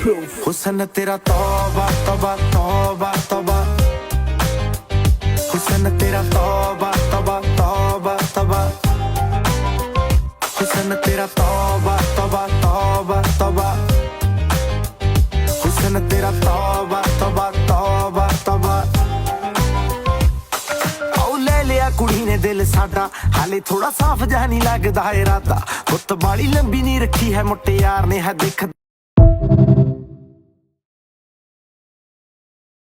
हुसन तेरा तौबा तौबा तौबा तौबा, हुसन तेरा तौबा तौबा तौबा तौबा, हुसन तेरा तौबा तौबा तौबा तौबा, हुसन तेरा तौबा तौबा तौबा तौबा। औ ले लिया कुड़ी ने दिल साडा, हाले थोड़ा साफ जहा नहीं लगदा इरादा, गुत्त बाली लंबी नहीं रखी है मुट्टे यार ने है देख